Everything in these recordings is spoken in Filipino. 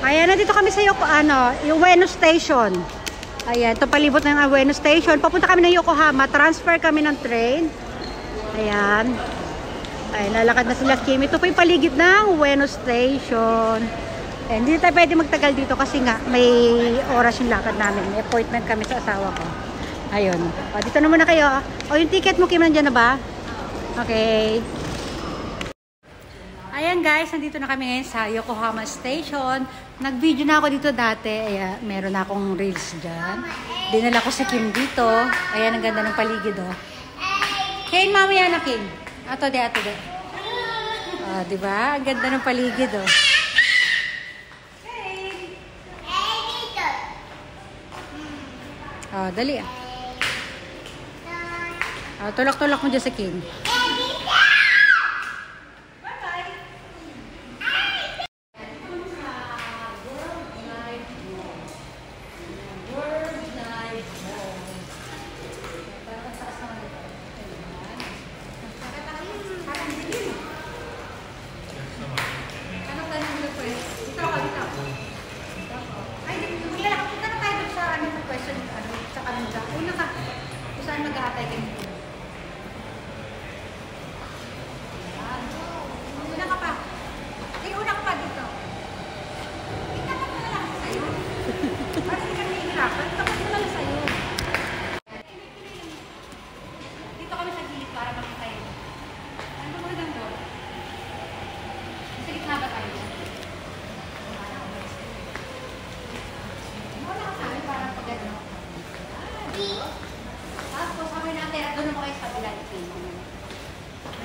Ayan, nandito kami sa Ueno Station. Ayan, ito palibot ng Ueno Station. Papunta kami ng Yokohama. Transfer kami ng train. Ayan. Ay, lalakad na sila Kim. Ito po yung paligid ng Ueno Station. Ayan, hindi tayo pwede magtagal dito kasi nga may oras yung lakad namin. May appointment kami sa asawa ko. Ayun. O, dito na muna kayo. O, yung ticket mo Kim, nandiyan na ba? Okay. Ayan guys, nandito na kami ngayon sa Yokohama Station. Nag-video na ako dito dati. Ayan, meron na akong reels dyan. Dinala ko sa Kim dito. Ayan, ang ganda ng paligid oh. Kane, mamaya na Kim. Ato de. Diba? Ang ganda ng paligid oh. Dali ah. Tulak-tulak mo dyan sa Kim.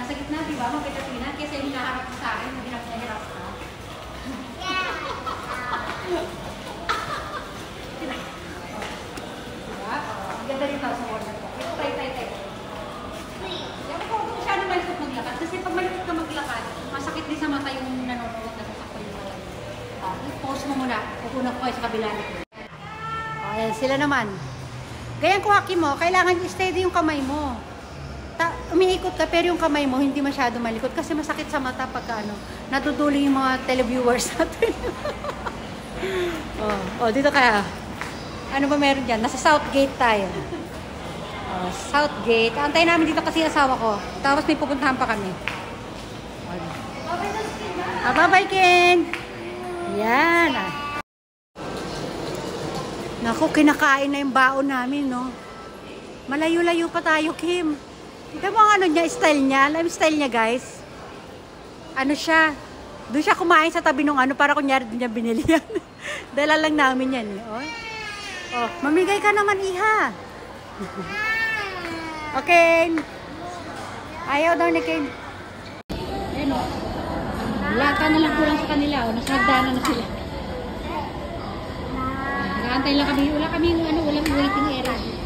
Nasa gitna, di ba? Magkatatinan. Kasi yung nakaharap sa akin, hirap ka. Diba? Ang ganda rin sa order ko. Ito, tay. Yan po, kung siya na malikot maglakad. Kasi pag malikot ka maglakad, masakit din sa mata yung nanonood na sasakto yung mata. I-pause mo muna. Pupunan ko kayo sa kabila nito. Ayan, sila naman. Ganyan ko, Haki mo, kailangan i-steady yung kamay mo. Umiikot ka pero yung kamay mo hindi masyado malikot kasi masakit sa mata pagka natutuloy yung mga televiewers natin. Dito kaya. Ano ba meron dyan? Nasa Southgate tayo. Southgate. Antayin namin dito kasi asawa ko. Tapos may pupuntahan pa kami. Bye-bye, Ken! Yan. Naku, kinakain na yung baon namin, no? Malayo-layo pa tayo, Kim. Ito mo ang style niya. Alam style niya, guys. Ano siya? Doon siya kumain sa tabi ng para kunyari doon niya binili yan. Dala lang namin yan. Mamigay ka naman, iha. Okay. Ayaw daw ni Ken. Ayun o. Lata na lang kulang sa kanila. Nasagdanan na sila. Nakaantay lang kami. Wala kami walang waiting area.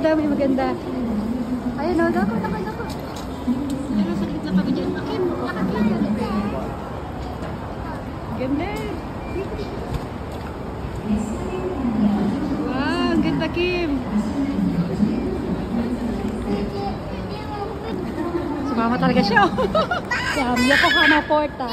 Maganda. Ayun o, dako. Pero sa gitna kami dyan. Akim, lakad. Ganda. Wow, ang ganda, Kim. Sumama talaga siya. Sabi ako kama porta.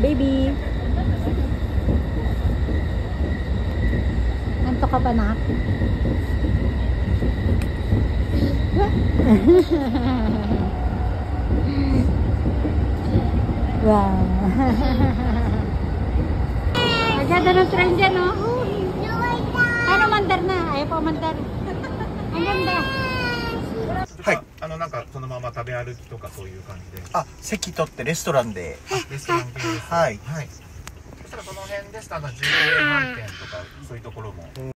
Baby. Nanto ka pa na? Wow. Maganda ng trend dyan, no? Ano mandar na? Ayaw pa mandar. Ang ganda. はい、なんかそのまま食べ歩きとかそういう感じで。あ、席取ってレストランで。レストラン系です。はい。はい。そしたらその辺ですと自由飯店とかそういうところも